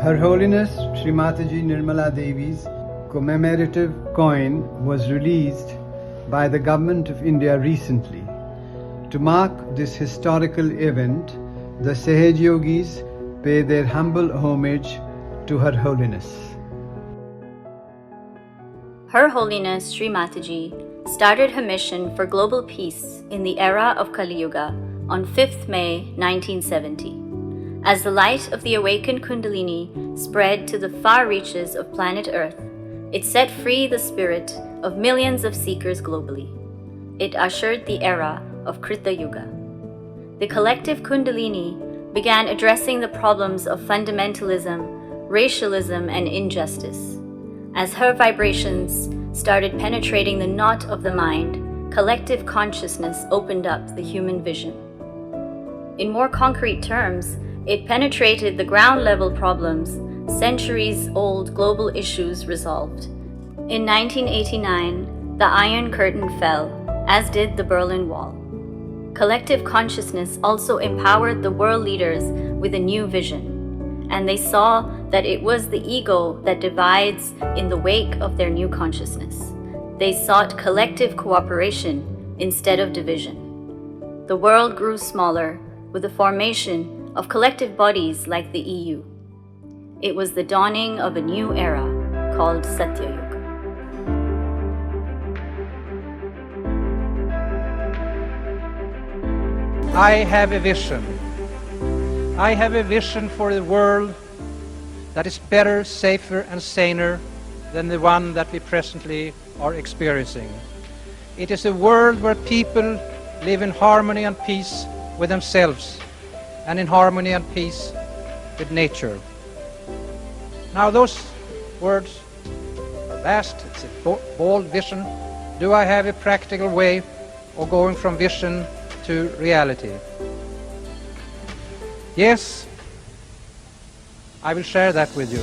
Her Holiness Shri Mataji Nirmala Devi's commemorative coin was released by the Government of India recently. To mark this historical event, the Sahaja Yogis pay their humble homage to Her Holiness. Her Holiness Shri Mataji started her mission for global peace in the era of Kali Yuga on 5th May 1970. As the light of the awakened Kundalini spread to the far reaches of planet Earth, it set free the spirit of millions of seekers globally. It ushered the era of Krita Yuga. The collective Kundalini began addressing the problems of fundamentalism, racialism, and injustice. As her vibrations started penetrating the knot of the mind, collective consciousness opened up the human vision. In more concrete terms, it penetrated the ground-level problems centuries-old global issues resolved. In 1989, the Iron Curtain fell, as did the Berlin Wall. Collective consciousness also empowered the world leaders with a new vision, and they saw that it was the ego that divides in the wake of their new consciousness. They sought collective cooperation instead of division. The world grew smaller with the formation of collective bodies like the EU. It was the dawning of a new era called Sahaja Yoga. I have a vision. I have a vision for a world that is better, safer and saner than the one that we presently are experiencing. It is a world where people live in harmony and peace with themselves and in harmony and peace with nature. Now those words are vast, it's a bold vision. Do I have a practical way of going from vision to reality? Yes, I will share that with you.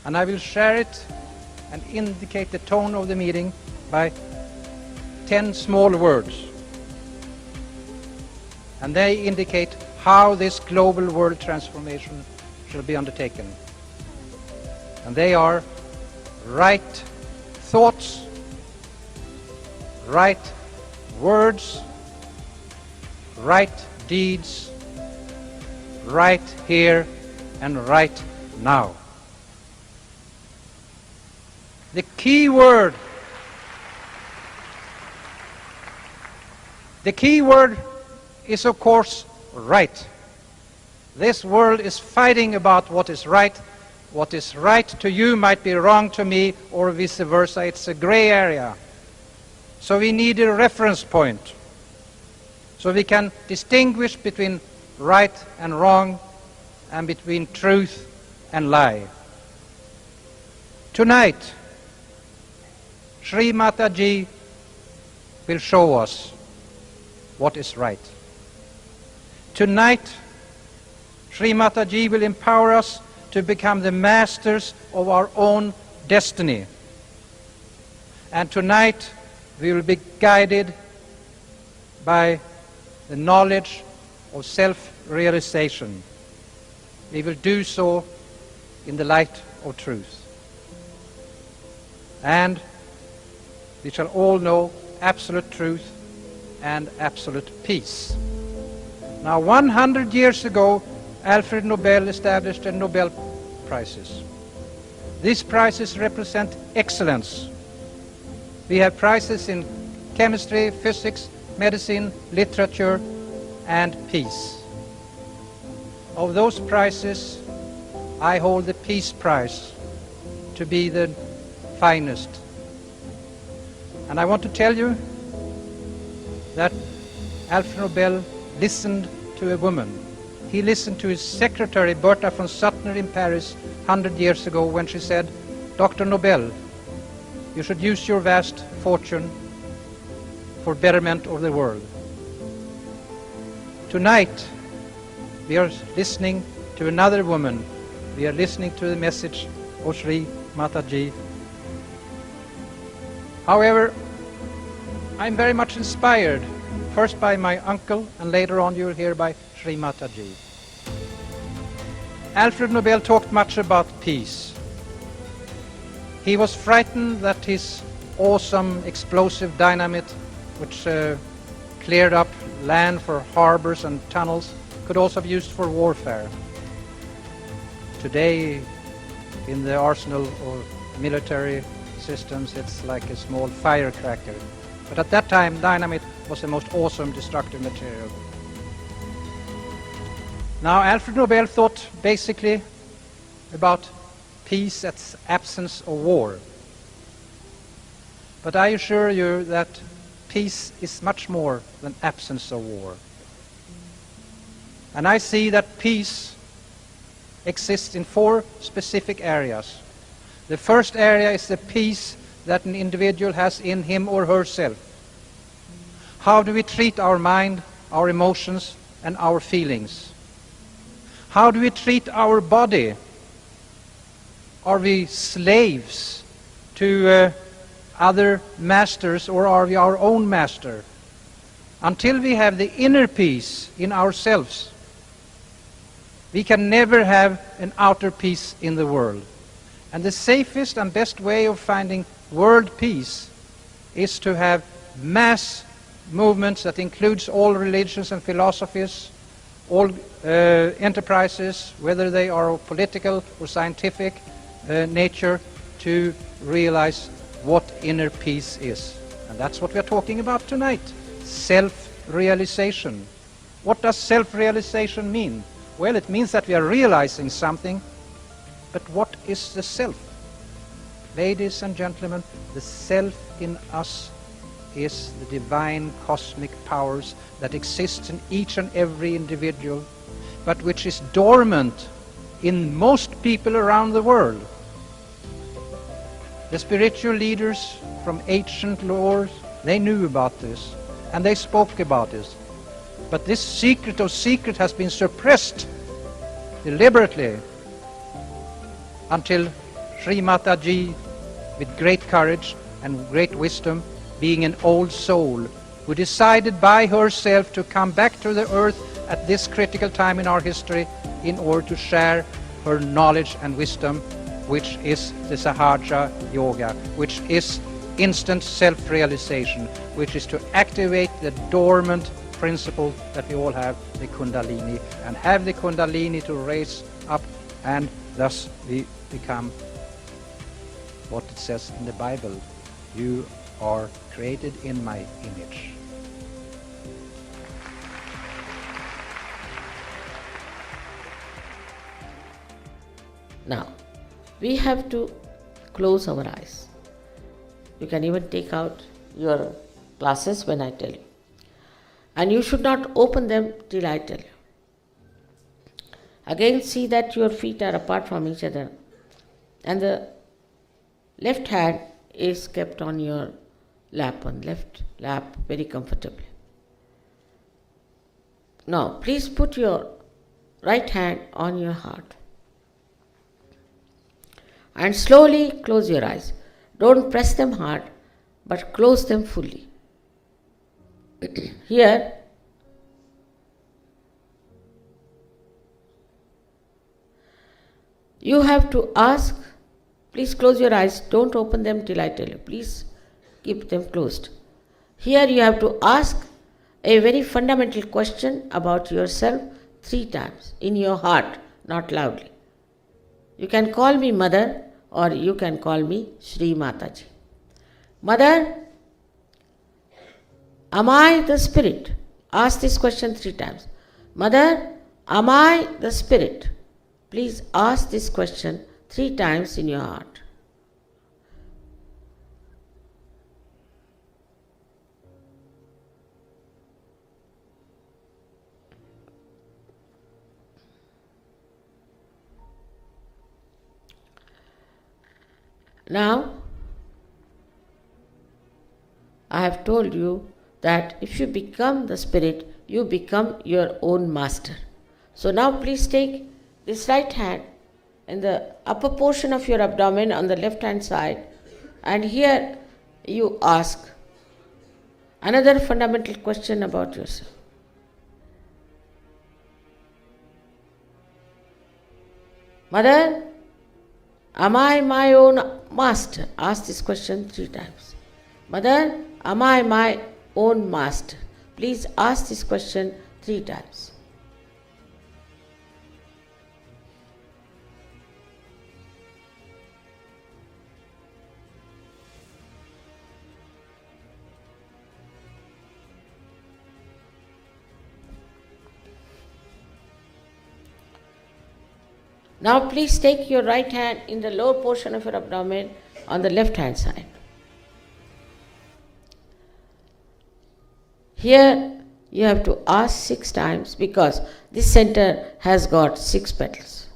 And I will share it and indicate the tone of the meeting by 10 small words. And they indicate how this global world transformation shall be undertaken. And they are right thoughts, right words, right deeds, right here and right now. The key word is, of course, right. This world is fighting about what is right. What is right to you might be wrong to me, or vice versa. It's a gray area. So we need a reference point, so we can distinguish between right and wrong, and between truth and lie. Tonight, Shri Mataji will show us what is right. Tonight, Shri Mataji will empower us to become the masters of our own destiny. And tonight, we will be guided by the knowledge of self-realization. We will do so in the light of truth. And we shall all know absolute truth and absolute peace. Now, 100 years ago, Alfred Nobel established the Nobel Prizes. These prizes represent excellence. We have prizes in chemistry, physics, medicine, literature, and peace. Of those prizes, I hold the Peace Prize to be the finest. And I want to tell you that Alfred Nobel listened to a woman. He listened to his secretary, Bertha von Suttner, in Paris 100 years ago, when she said, "Dr. Nobel, you should use your vast fortune for betterment of the world." Tonight, we are listening to another woman. We are listening to the message of Shri Mataji. However, I'm very much inspired, first by my uncle, and later on you'll hear by Shri Mataji. Alfred Nobel talked much about peace. He was frightened that his awesome explosive dynamite, which cleared up land for harbors and tunnels, could also be used for warfare. Today, in the arsenal or military systems, it's like a small firecracker. But at that time, dynamite was the most awesome destructive material. Now, Alfred Nobel thought basically about peace as absence of war. But I assure you that peace is much more than absence of war. And I see that peace exists in 4 specific areas. The first area is the peace that an individual has in him or herself. How do we treat our mind, our emotions, and our feelings? How do we treat our body? Are we slaves to other masters, or are we our own master? Until we have the inner peace in ourselves, we can never have an outer peace in the world. And the safest and best way of finding world peace is to have mass movements that includes all religions and philosophies, all enterprises, whether they are of political or scientific nature, to realize what inner peace is. And that's what we are talking about tonight. Self-realization. What does self-realization mean? Well, it means that we are realizing something, but what is the self? Ladies and gentlemen, the self in us is the divine cosmic powers that exist in each and every individual, but which is dormant in most people around the world. The spiritual leaders from ancient lores, they knew about this, and they spoke about this. But this secret of secret has been suppressed deliberately until Shri Mataji, with great courage and great wisdom, being an old soul, who decided by herself to come back to the earth at this critical time in our history in order to share her knowledge and wisdom, which is the Sahaja Yoga, which is instant self-realization, which is to activate the dormant principle that we all have, the Kundalini, and have the Kundalini to raise up, and thus we become what it says in the Bible: you are created in my image. Now, we have to close our eyes. You can even take out your glasses when I tell you. And you should not open them till I tell you. Again, see that your feet are apart from each other, and the left hand is kept on your lap, on left lap, very comfortably. Now, please put your right hand on your heart and slowly close your eyes. Don't press them hard, but close them fully. Here, you have to ask. Please close your eyes. Don't open them till I tell you. Please keep them closed. Here you have to ask a very fundamental question about yourself 3 times in your heart, not loudly. You can call me Mother, or you can call me Shri Mataji. Mother, am I the spirit? Ask this question 3 times. Mother, am I the spirit? Please ask this question 3 times in your heart. Now, I have told you that if you become the spirit, you become your own master. So now please take this right hand in the upper portion of your abdomen on the left hand side, and here you ask another fundamental question about yourself. Mother, am I my own master? Ask this question 3 times. Mother, am I my own master? Please ask this question 3 times. Now please take your right hand in the lower portion of your abdomen on the left hand side. Here you have to ask 6 times because this center has got 6 petals.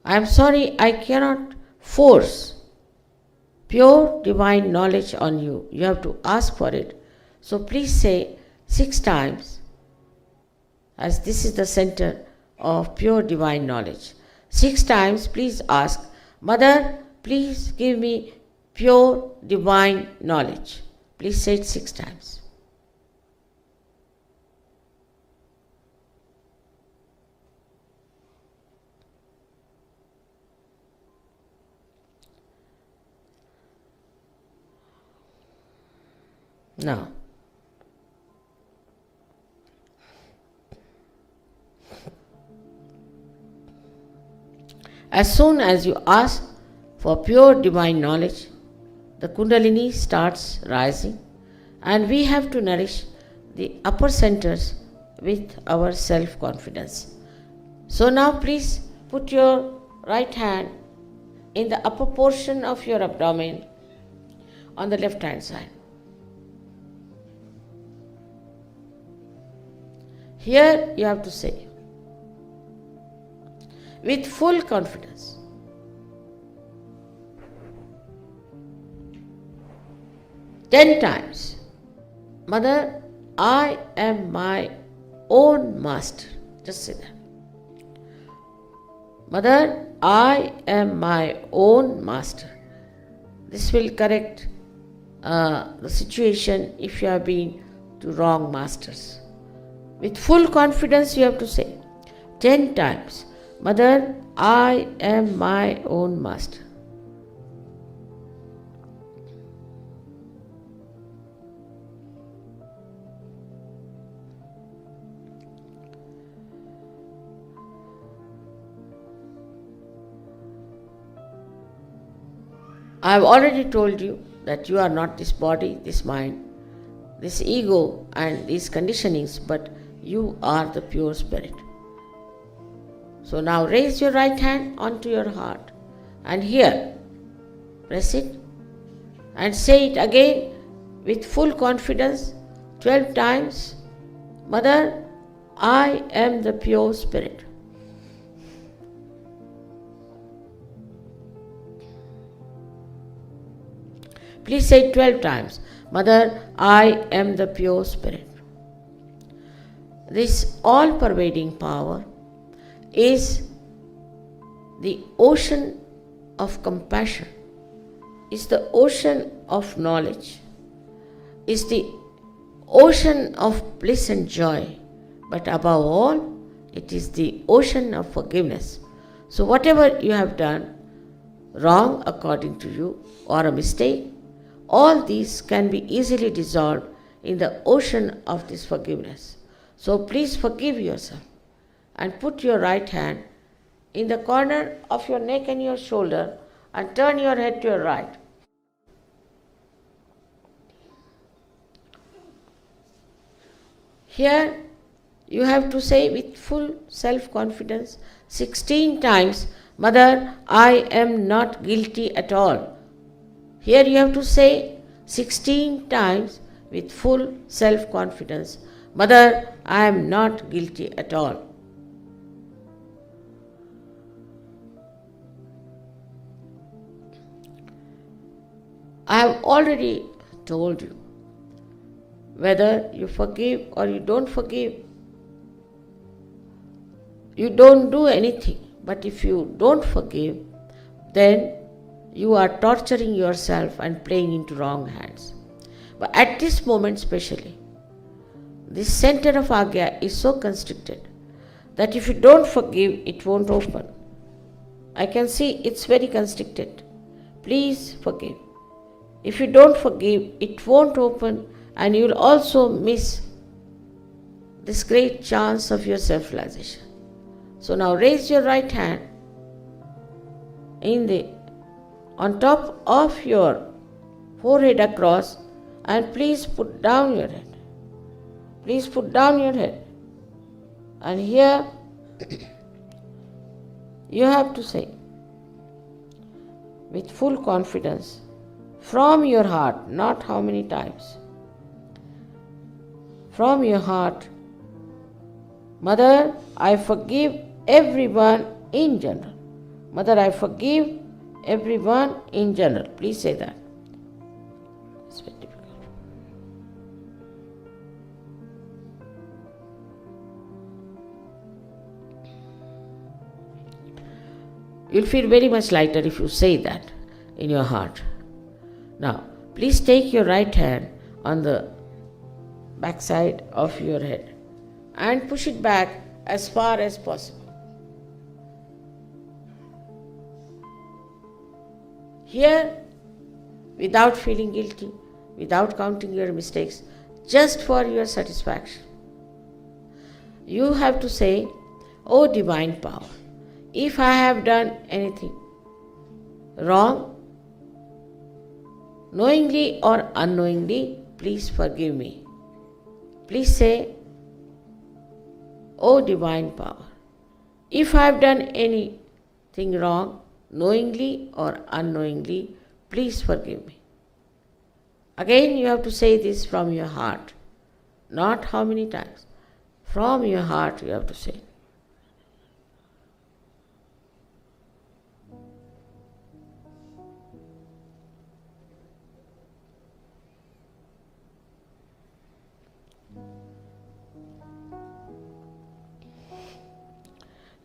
I am sorry, I cannot force pure divine knowledge on you. You have to ask for it. So please say 6 times, as this is the center of pure divine knowledge. 6 times please ask, Mother, please give me pure divine knowledge. Please say it 6 times. Now, as soon as you ask for pure divine knowledge, the Kundalini starts rising, and we have to nourish the upper centers with our self-confidence. So now please put your right hand in the upper portion of your abdomen on the left hand side. Here you have to say, with full confidence, ten times, Mother, I am my own master. Just say that. Mother, I am my own master. This will correct the situation if you have been to wrong masters. With full confidence you have to say 10 times, Mother, I am my own master. I have already told you that you are not this body, this mind, this ego and these conditionings, but you are the pure spirit. So now raise your right hand onto your heart and here press it and say it again with full confidence 12 times. Mother, I am the pure spirit. Please say it 12 times. Mother, I am the pure spirit. This all-pervading power is the ocean of compassion, is the ocean of knowledge, is the ocean of bliss and joy, but above all, it is the ocean of forgiveness. So whatever you have done wrong according to you or a mistake, all these can be easily dissolved in the ocean of this forgiveness. So please forgive yourself and put your right hand in the corner of your neck and your shoulder and turn your head to your right. Here you have to say with full self-confidence 16 times, Mother, I am not guilty at all. Here you have to say 16 times with full self-confidence, Mother, I am not guilty at all. I have already told you, whether you forgive or you don't forgive, you don't do anything. But if you don't forgive, then you are torturing yourself and playing into wrong hands. But at this moment especially, this center of Agya is so constricted that if you don't forgive, it won't open. I can see it's very constricted. Please forgive. If you don't forgive, it won't open and you will also miss this great chance of your self-realization. So now raise your right hand on top of your forehead across, and please put down your head. Please put down your head. And here you have to say with full confidence from your heart, not how many times. From your heart, Mother, I forgive everyone in general. Mother, I forgive everyone in general. Please say that. It's very difficult. You'll feel very much lighter if you say that in your heart. Now, please take your right hand on the backside of your head and push it back as far as possible. Here, without feeling guilty, without counting your mistakes, just for your satisfaction, you have to say, "O Divine Power, if I have done anything wrong, knowingly or unknowingly, please forgive me." Please say, "O Divine Power, if I have done anything wrong, knowingly or unknowingly, please forgive me." Again, you have to say this from your heart, not how many times. From your heart you have to say.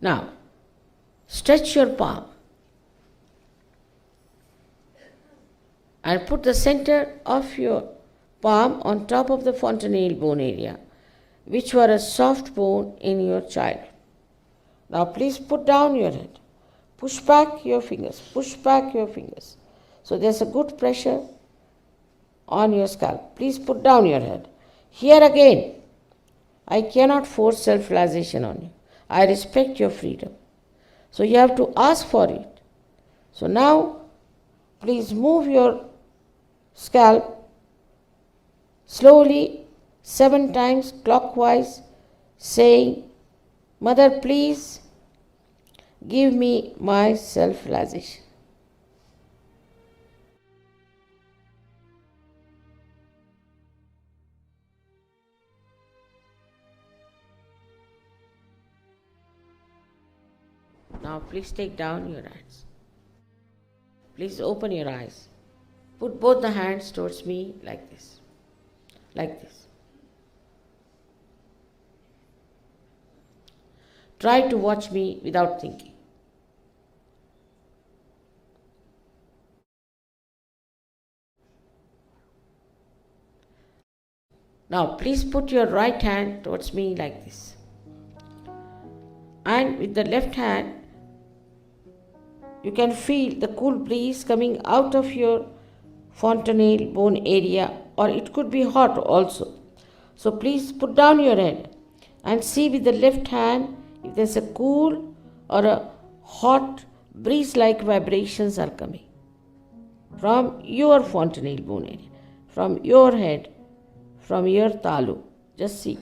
Now, stretch your palm and put the center of your palm on top of the fontanelle bone area, which were a soft bone in your childhood. Now, please put down your head. Push back your fingers. Push back your fingers. So there's a good pressure on your scalp. Please put down your head. Here again, I cannot force self-realization on you. I respect your freedom. So you have to ask for it. So now, please move your scalp slowly 7 times clockwise, saying, "Mother, please give me my self-realization." Now please take down your hands. Please open your eyes. Put both the hands towards me like this. Like this. Try to watch me without thinking. Now please put your right hand towards me like this. And with the left hand, you can feel the cool breeze coming out of your fontanelle bone area, or it could be hot also. So please put down your head and see with the left hand if there's a cool or a hot breeze-like vibrations are coming from your fontanelle bone area, from your head, from your talu. Just see.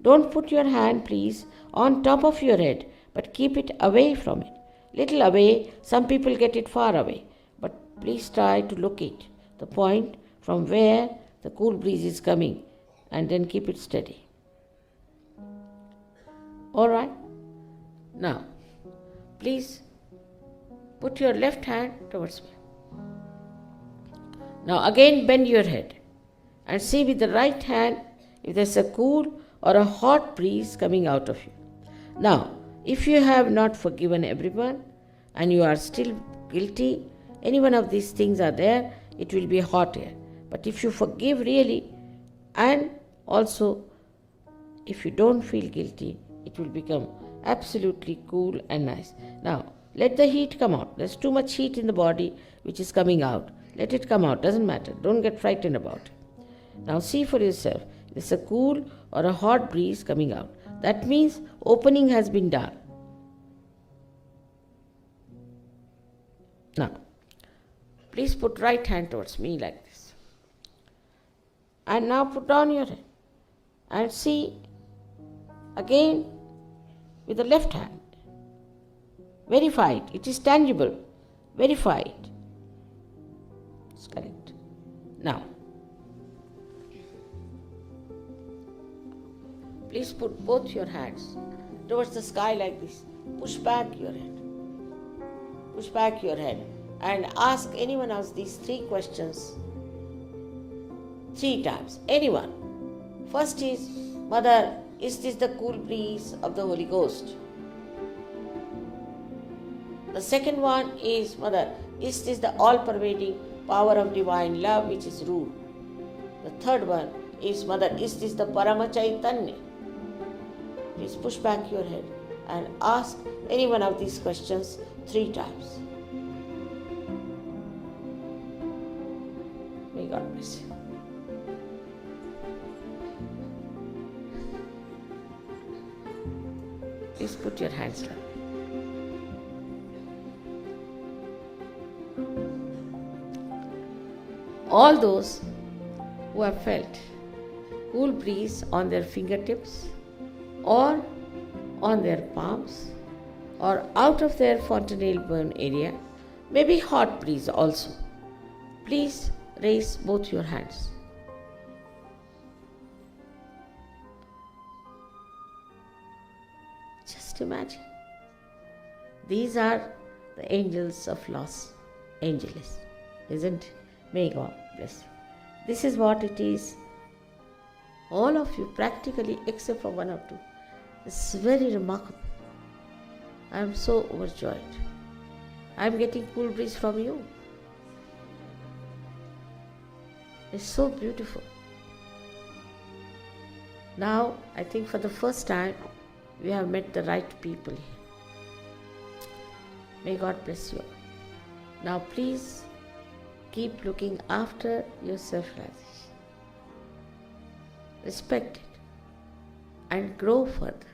Don't put your hand, please, on top of your head, but keep it away from it. Little away. Some people get it far away, but please try to locate the point from where the cool breeze is coming and then keep it steady. Alright? Now, please put your left hand towards me. Now again bend your head and see with the right hand if there's a cool or a hot breeze coming out of you. Now, if you have not forgiven everyone and you are still guilty, any one of these things are there, it will be hot air. But if you forgive really, and also if you don't feel guilty, it will become absolutely cool and nice. Now, Let the heat come out. There's too much heat in the body which is coming out. Let it come out. Doesn't matter. Don't get frightened about it. Now see for yourself. There's a cool or a hot breeze coming out. That means opening has been done. Now, please put right hand towards me like this. And now put down your hand. And see again with the left hand. Verify it. It is tangible. Verify it. It's correct. Now, please put both your hands towards the sky like this. Push back your head. Push back your head and ask anyone of these 3 questions 3 times. Anyone. First is, Mother, is this the cool breeze of the Holy Ghost? The second one is, Mother, is this the all-pervading power of divine love which is rule? The third one is, Mother, is this the Parama Chaitanya? Please push back your head and ask any one of these questions 3 times. May God bless you. Please put your hands down. All those who have felt cool breeze on their fingertips or on their palms or out of their fontanelle burn area, maybe hot breeze also, please raise both your hands. Just imagine. These are the angels of Los Angeles, isn't it? May God bless you. This is what it is. All of you practically, except for 1 or 2. It's very remarkable. I am so overjoyed. I am getting cool breeze from you. It's so beautiful. Now, I think for the first time, we have met the right people here. May God bless you. Now, please keep looking after your self-realization. Respect it and grow further.